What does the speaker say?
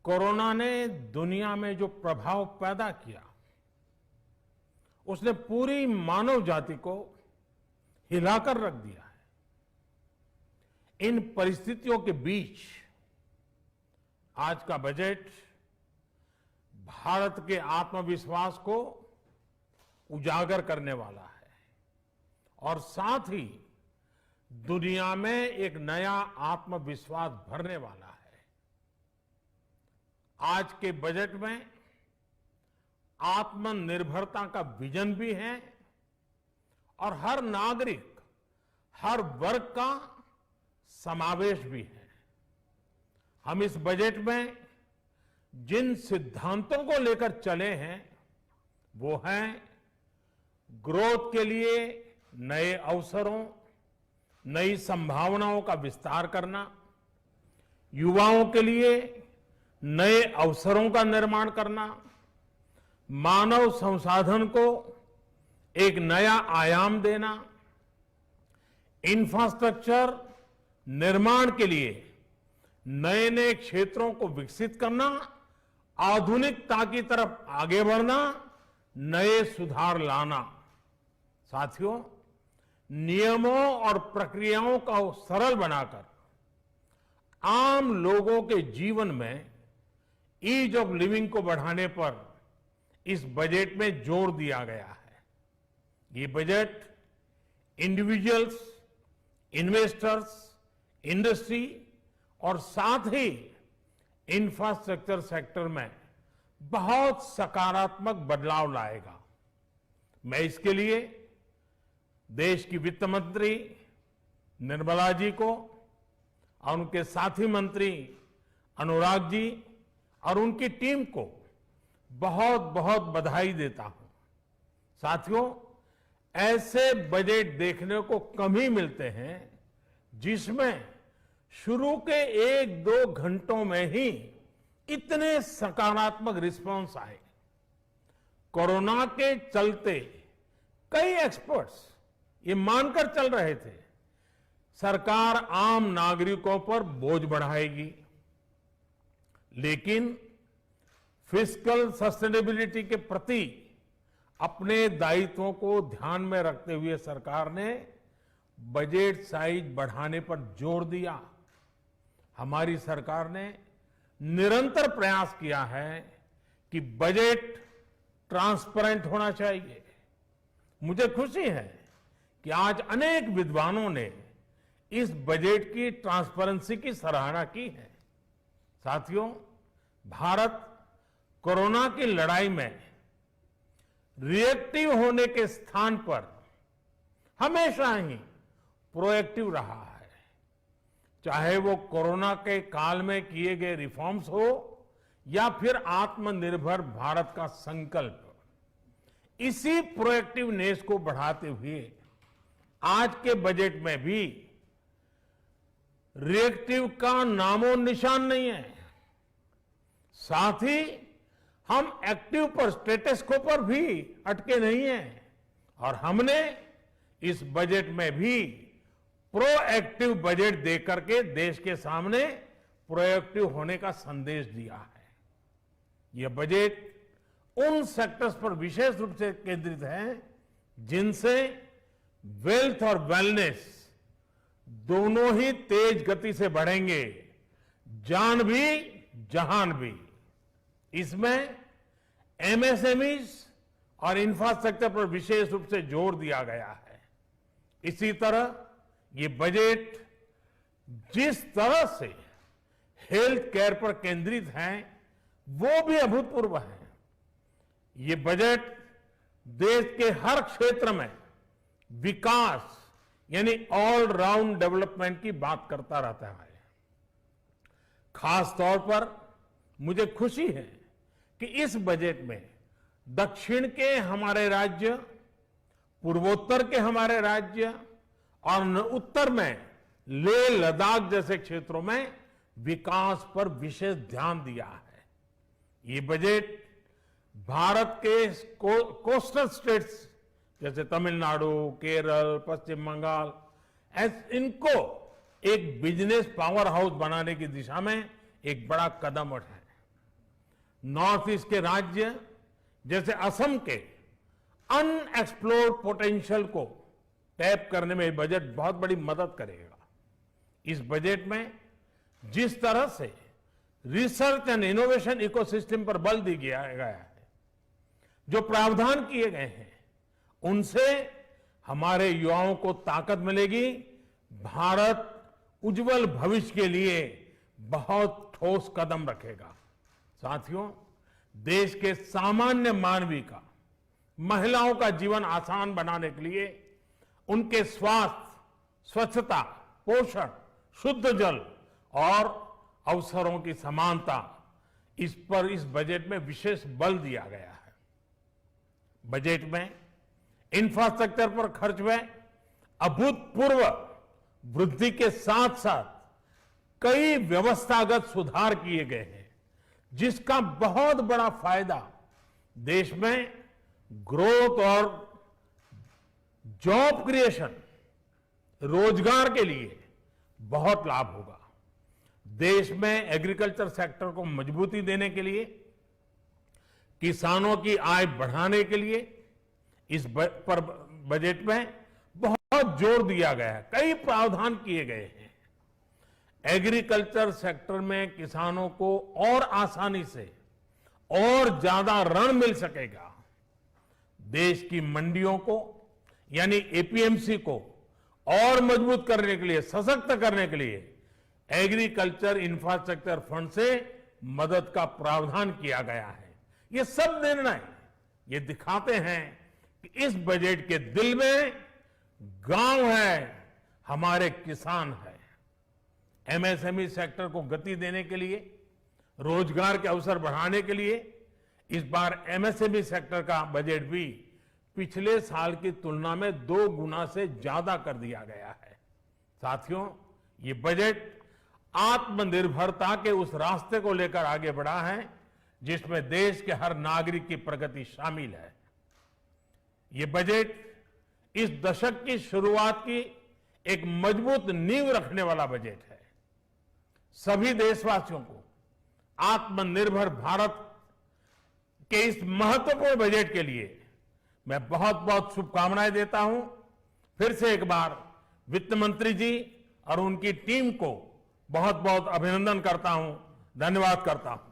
Corona ने दुनिया में जो प्रभाव पैदा किया, उसने पूरी मानव जाति को हिलाकर रख दिया है। इन परिस्थितियों के बीच आज का बजट भारत के आत्मविश्वास को उजागर करने वाला है और साथ ही दुनिया में एक नया आत्मविश्वास भरने वाला है। आज के बजट में आत्मनिर्भरता का विजन भी है और हर नागरिक, हर वर्ग का समावेश भी है। हम इस बजट में जिन सिद्धांतों को लेकर चले हैं वो हैं ग्रोथ के लिए नए अवसरों, नई संभावनाओं का विस्तार करना, युवाओं के लिए नए अवसरों का निर्माण करना, मानव संसाधन को एक नया आयाम देना, इंफ्रास्ट्रक्चर निर्माण के लिए नए नए क्षेत्रों को विकसित करना, आधुनिकता की तरफ आगे बढ़ना, नए सुधार लाना। साथियों, नियमों और प्रक्रियाओं को सरल बनाकर आम लोगों के जीवन में ईज ऑफ लिविंग को बढ़ाने पर इस बजट में जोर दिया गया है। ये बजट इंडिविजुअल्स, इन्वेस्टर्स, इंडस्ट्री और साथ ही इंफ्रास्ट्रक्चर सेक्टर में बहुत सकारात्मक बदलाव लाएगा। मैं इसके लिए देश की वित्त मंत्री निर्मला जी को और उनके साथी मंत्री अनुराग जी और उनकी टीम को बहुत बहुत बधाई देता हूं। साथियों, ऐसे बजट देखने को कम ही मिलते हैं जिसमें शुरू के 1-2 घंटों में ही इतने सकारात्मक रिस्पांस आए। कोरोना के चलते कई एक्सपर्ट्स ये मानकर चल रहे थे सरकार आम नागरिकों पर बोझ बढ़ाएगी, लेकिन फिस्कल सस्टेनेबिलिटी के प्रति अपने दायित्वों को ध्यान में रखते हुए सरकार ने बजट साइज बढ़ाने पर जोर दिया। हमारी सरकार ने निरंतर प्रयास किया है कि बजट ट्रांसपेरेंट होना चाहिए। मुझे खुशी है कि आज अनेक विद्वानों ने इस बजट की ट्रांसपेरेंसी की सराहना की है। साथियों, भारत कोरोना की लड़ाई में रिएक्टिव होने के स्थान पर हमेशा ही प्रोएक्टिव रहा है। चाहे वो कोरोना के काल में किए गए रिफॉर्म्स हो या फिर आत्मनिर्भर भारत का संकल्प, इसी प्रोएक्टिवनेस को बढ़ाते हुए आज के बजट में भी रिएक्टिव का नामो निशान नहीं है। साथ ही हम एक्टिव पर, स्टेटस को पर भी अटके नहीं हैं और हमने इस बजट में भी प्रोएक्टिव बजट देकर के देश के सामने प्रोएक्टिव होने का संदेश दिया है। यह बजट उन सेक्टर्स पर विशेष रूप से केंद्रित है जिनसे वेल्थ और वेलनेस दोनों ही तेज गति से बढ़ेंगे, जान भी जहान भी। इसमें एमएसएमईज और इंफ्रास्ट्रक्चर पर विशेष रूप से जोर दिया गया है। इसी तरह ये बजट जिस तरह से हेल्थ केयर पर केंद्रित है वो भी अभूतपूर्व है। ये बजट देश के हर क्षेत्र में विकास यानी ऑल राउंड डेवलपमेंट की बात करता रहता है। खास तौर पर मुझे खुशी है कि इस बजट में दक्षिण के हमारे राज्य, पूर्वोत्तर के हमारे राज्य और उत्तर में लेह लद्दाख जैसे क्षेत्रों में विकास पर विशेष ध्यान दिया है। ये बजट भारत के कोस्टल स्टेट्स जैसे तमिलनाडु, केरल, पश्चिम बंगाल, इनको एक बिजनेस पावर हाउस बनाने की दिशा में एक बड़ा कदम उठाए। नॉर्थ ईस्ट के राज्य जैसे असम के अनएक्सप्लोर्ड पोटेंशियल को टैप करने में बजट बहुत बड़ी मदद करेगा। इस बजट में जिस तरह से रिसर्च एंड इनोवेशन इकोसिस्टम पर बल दिया गया है, जो प्रावधान किए गए हैं, उनसे हमारे युवाओं को ताकत मिलेगी। भारत उज्जवल भविष्य के लिए बहुत ठोस कदम रखेगा। साथियों, देश के सामान्य मानवी का, महिलाओं का जीवन आसान बनाने के लिए उनके स्वास्थ्य, स्वच्छता, पोषण, शुद्ध जल और अवसरों की समानता, इस पर इस बजट में विशेष बल दिया गया है। बजट में इंफ्रास्ट्रक्चर पर खर्च में अभूतपूर्व वृद्धि के साथ साथ कई व्यवस्थागत सुधार किए गए हैं, जिसका बहुत बड़ा फायदा देश में ग्रोथ और जॉब क्रिएशन, रोजगार के लिए बहुत लाभ होगा। देश में एग्रीकल्चर सेक्टर को मजबूती देने के लिए, किसानों की आय बढ़ाने के लिए इस पर बजट में बहुत जोर दिया गया है। कई प्रावधान किए गए हैं। एग्रीकल्चर सेक्टर में किसानों को और आसानी से और ज्यादा ऋण मिल सकेगा। देश की मंडियों को यानी एपीएमसी को और मजबूत करने के लिए, सशक्त करने के लिए एग्रीकल्चर इंफ्रास्ट्रक्चर फंड से मदद का प्रावधान किया गया है। ये सब निर्णय ये दिखाते हैं कि इस बजट के दिल में गांव है, हमारे किसान है। एमएसएमई सेक्टर को गति देने के लिए, रोजगार के अवसर बढ़ाने के लिए इस बार एमएसएमई सेक्टर का बजट भी पिछले साल की तुलना में 2 गुना से ज्यादा कर दिया गया है। साथियों, ये बजट आत्मनिर्भरता के उस रास्ते को लेकर आगे बढ़ा है जिसमें देश के हर नागरिक की प्रगति शामिल है। ये बजट इस दशक की शुरुआत की एक मजबूत नींव रखने वाला बजट है। सभी देशवासियों को आत्मनिर्भर भारत के इस महत्वपूर्ण बजट के लिए मैं बहुत बहुत शुभकामनाएं देता हूं। फिर से एक बार वित्त मंत्री जी और उनकी टीम को बहुत बहुत अभिनंदन करता हूं, धन्यवाद करता हूं।